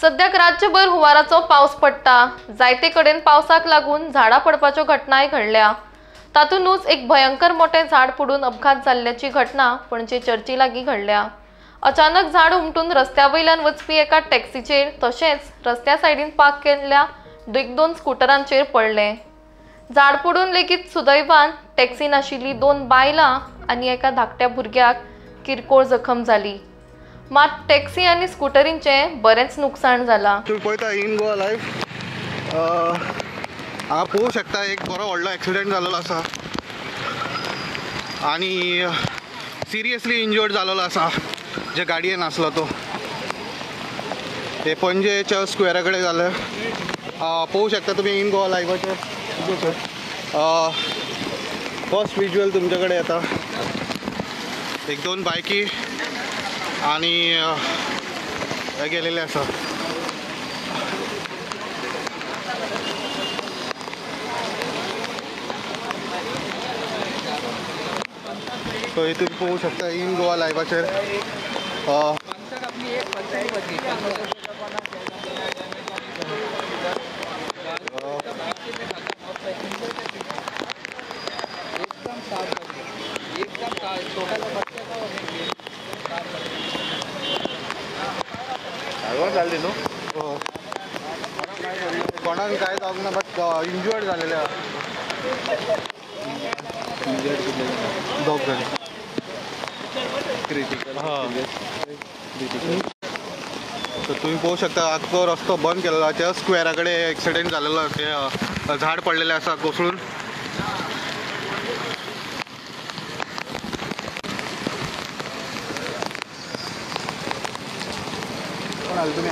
सध्याक राज्यभर हुवाराचो पावस पडटा। जायते कडेन पावसाक लागून झाडां पडपाच्यो घटनाय घडल्या। तातूंतूच एक भयंकर मोठे झाड पडून अपघात जाल्ल्याची घटना पणजे चर्ची लागीं घडल्या। अचानक झाड उमटून रस्त्या वयल्यान वचपी एका टॅक्सीचेर तशेंच रस्त्या सायडीन पार्क केल्ल्या दोन स्कूटरांचेर पडले। झाड पडून लेगीत सुदैवान टॅक्सीन आशिल्ली 2 बायलां आनी एका धाकट्या भुरग्याक किरकोळ जखम जाली। मात टॅक्सी आनी स्कूटरींचे बरेंच नुकसाण जाला। तुम्ही पळयता इन गोवा लायव्ह हांगा पळोवंक शकता एक बरो व्हडलो एक्सिडेंट जाल्लो आसा आनी सिरियसली इंजर्ड जाल्लो आसा जे गाडयेन आसलो तो। हे पणजेच्या स्क्वेरा कडेन जालें। पळोवंक शकता तुम्ही इन गोवा लायव्हाचेर फर्स्ट विज्युअल तुमचे कडेन येता। एक 2 बायकी आनी हे गेलेले आसा। सो हे तुम्ही पळोवंक शकता इन गोवा लायव्हाचेर। कोणाक काय जावंक ना बट इंजर्ड झालेले दोग जाण क्रिटिकल। सो तुम्ही पळोवंक शकता आख्खो रस्तो बंद केलेलो त्या स्क्वेरा कडेन एक्सिडेंट जालेलो। ते झाड पडलेले आसा कोसळून। तुम्ही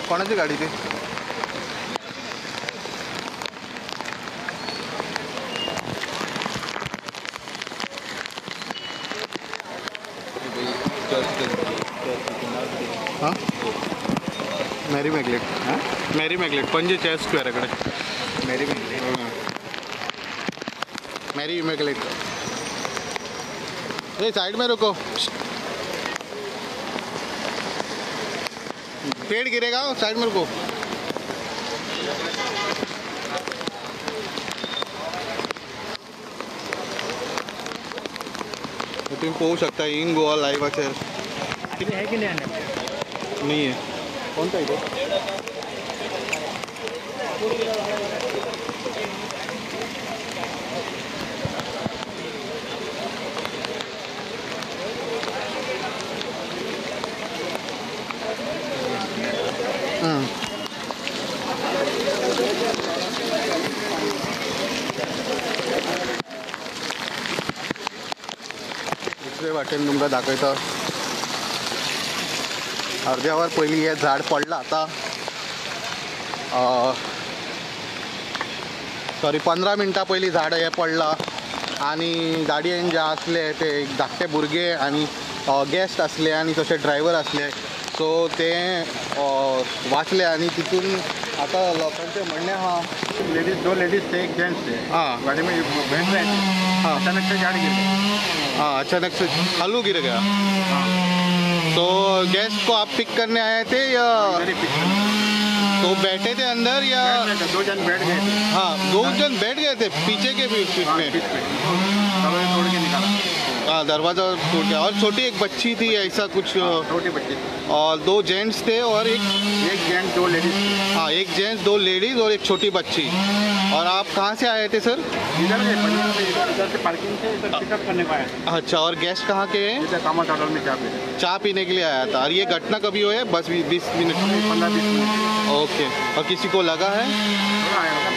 कोणाची गाडी ती? हां मॅरी मॅग्लेट। मॅरी मॅग्लेट पणजेच्या स्क्वेराकडे मॅरी मॅग्लेट। ए साइड में रुको, पेड़ गिरेगा, साइड में रुको। तुम्ही पाहू शकता इन गोवा लाईव्हाचेर है कि नहीं है। कोणता इथे दुसरे वाटेन तुमकां दाखयता। अर्ध्या वर पयलीं हे झाड पडलां आतां सॉरी 15 मिनटां पयलीं झाड हे पडलां आनी गाडयेन जे आसले ते एक धाकटे भुरगे आनी गेस्ट आसले आनी तशे ड्रायव्हर आसले। सो ते वाचले आनी तितून आतां लोकांचें म्हणणें आहा लेडीज 2 लेडीज थे एक जेंट्स थे। हाँ गाड़ी में बैठ रहे थे। हाँ अचानक से गाड़ी गिर गई। हाँ अचानक से खालू गिर गया। तो गेस्ट को आप पिक करने आए थे या तो बैठे थे अंदर या 2 जन बैठ गए थे? हाँ 2 जन बैठ गए थे पीछे के भी सीट में। दरवाजा तोड़ के निकाला। हाँ दरवाजा तोड़ गया और छोटी एक बच्ची थी ऐसा कुछ। छोटी बच्ची और 2 जेंट्स थे और एक जेंट्स 2 लेडीज। हाँ एक जेंट्स 2 लेडीज और एक छोटी बच्ची। और आप कहाँ से आए थे सर? इधर से पार्किंग से इधर पिकअप करने को आया। अच्छा और गेस्ट कहाँ के हैं? इधर कामत होटल में चाय पीने के लिए आया था। और ये घटना कभी हुई है? बस 20 मिनट 15-20 मिनट। ओके। और किसी को लगा है?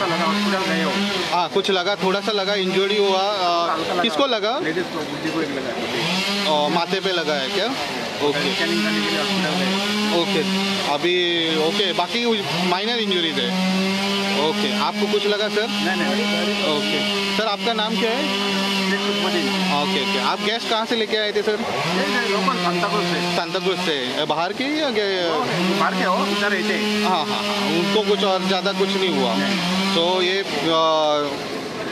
लगा हॉस्पिटल गए हो? हाँ कुछ लगा, थोड़ा सा लगा, इंजरी हुआ। किसको लगा? लेडीज को, बुद्धि को एक लगा। माथे पे लगा है क्या? ओके ओके अभी ओके बाकी माइनर इंजरीज है। ओके आपको कुछ लगा सर? नहीं। ओके सर आपका नाम क्या है? ओके ओके आप गैस कहाँ से लेके आए थे सर? लोकल सांताक्रूज से। बाहर के या बाहर के हो इधर रहते? हाँ हाँ हाँ उनको कुछ और ज़्यादा कुछ नहीं हुआ। तो ये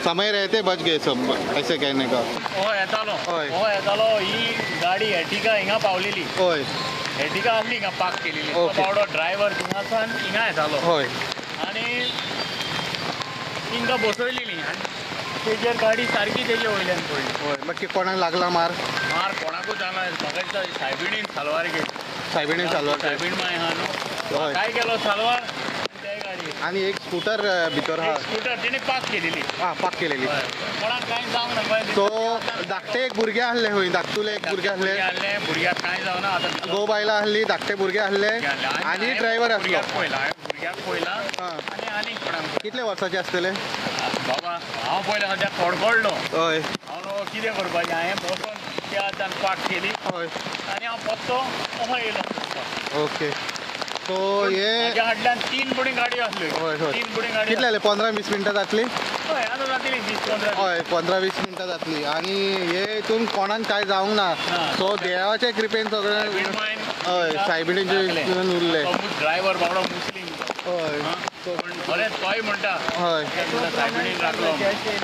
समय रहते बच गए सब ऐसे कहने का। ओ येतालो ही गाडी एर्टिगा हिंगा पावलेली। ओय हेटिका आहली हिंगा पार्क केलेली तो ओके. बावडो ड्रायव्हर थिंगासान हिंगा येतालो हय आनी हिंगा बसयलेली आनी तेजेर गाडी सारकी तेजे वयल्यान पडली हय बाकी कोणाक लागला मार मार कोणाकूच जालो म्हाका दिसता सायबिणीन सालवार गेली सायबिणीन चालू सायबीण माय आहा न्हू हय काय केलो सालवार ते गाडी आणि एक स्कूटर भितर हा स्कूटर तेणे पार्क केलेली पाक केलेली हय. कोणाक कांय जावंक ना पळय सो धाकटे एक भुरगे आहले खंय धाकटुले एक भुरगे आहले आहले भुरग्याक कांय जावना आतां गो बायलां आहली धाकटे भुरगे आहले आणि ड्रायव्हर असलो भुरग्याक पयला भुरग्याक पयला हा. आनी आनीक कोणाक कितले वर्साचे आसतले बाबा हांव पयला सद्याक थोडगोडलो हय हांव न्हू कितें करपाचें हांवें बसून त्या आतां पार्क केली हय आनी हांव पत्तो असो येयलो ओके सो हे म्हाज्या फाटल्यान 3 बुडी गाडी आसल्यो हय हय 3 बुडी गाडी कितले जाले 15-20 मिनटां जातली हय आतां जातली 20-15 हय 15-20 मिनटां जातली आणि हे हितून कोणाक काय जावंक ना ना. सो देवाचे कृपेन सगळें हय सायबिणीचे उरले ड्रायव्हर बाबडो मुस्लीम हय तो पण खरेंच तोय म्हणटा हय सायबिणीन राखलो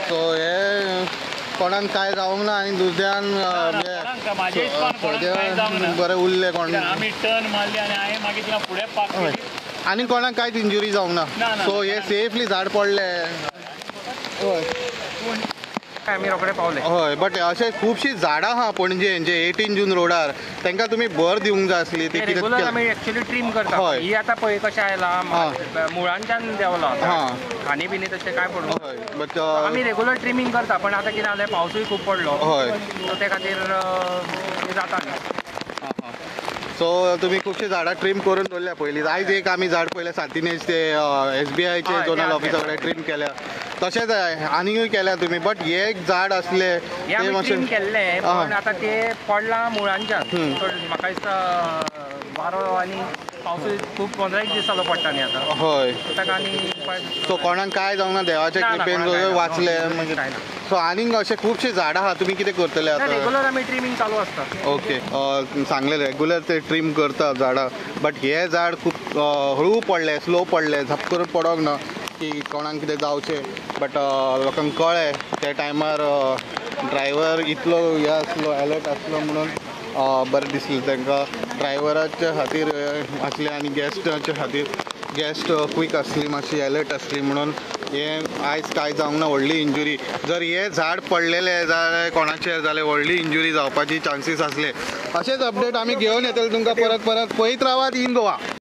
सो हे कोणाक काय जावंक ना आणि दुसऱ्यान कोणाक म्हाज्या हिसपान कोणाक कांय जावंक ना बरें उरले कोण कित्याक आमी टर्न मारली आनी हांवें मागीर तिका फुडें पार्क हय केली आणि कोणाक कांयच इंजुरी जावंक ना, ना ना, सो हे ना. सेफली झाड पडले हय आम्ही रोकडे पावले हय बट अशे खुबशीं झाडां आहा पणजे जे 18 जून रोडार तांकां तुमी भर दिवंक जाय आसली ते कितें रेग्युलर केलें? आम्ही ऍक्च्युली ट्रीम करता हय. ही आता पळय कशें आयला मुळांच्यान देवला हा. खाणी बिनी तशें काय पडूं हय बट आम्ही रेग्युलर ट्रिमींग करता पण आता कितें जालें पावसूय खूब पडलो हय सो ते खातीर हे जाता न्ही सो तुमी खुबशीं झाडां ट्रीम करून दवरल्या पयलीं आयज एक आमी झाड पयलें सातिनेज ते SBIचे हय, झोनल ते ऑफिसा कडेन ट्रीम केल्या तशेंच आनीकूय केल्या तुमी बट हे एक झाड आसले हे ते आमी ट्रीम मातशें केल्ले हय. पण आता ते पडला मुळांच्यान हम्म. तर म्हाका दिसता वारो आनी पावसूय खूब 15 दीस जालो पडटा न्ही आतां हय ताका आनी सो कोणाक काय जावंक ना देवाचे ना, ना, कृपेन कोणाक काय ना. वाचले हो, मागीर काय ना. सो आनीक अशे खुबशीं झाडां आहा तुमी कितें करतले आतां रेग्युलर आमी ट्रिमींग चालू आसता ओके सांगले रेग्युलर ते ट्रीम करता झाडां बट हे झाड खूब हळू पडले स्लो पडले झप करून पडोंक ना की कोणाक कितें जावचें बट लोकांक कळ्ळें त्या टायमार ड्रायव्हर इतलो हे आसलो अलर्ट आसलो म्हणून बरें दिसलें तांकां ड्रायव्हराच्या खातीर आसलें आनी गॅस्टाच्या खातीर गॅस्ट क्वीक आसली मातशी अलर्ट आसली म्हणून हे आयज कांय जावंक ना व्हडली इंजुरी जर हे झाड पडलेले जाल्यार कोणाचेर जाल्यार व्हडली इंजुरी जावपाची चान्सीस आसले अशेच अपडेट आमी घेवन येतले तुमकां परत पळयत रावात इन गोवा.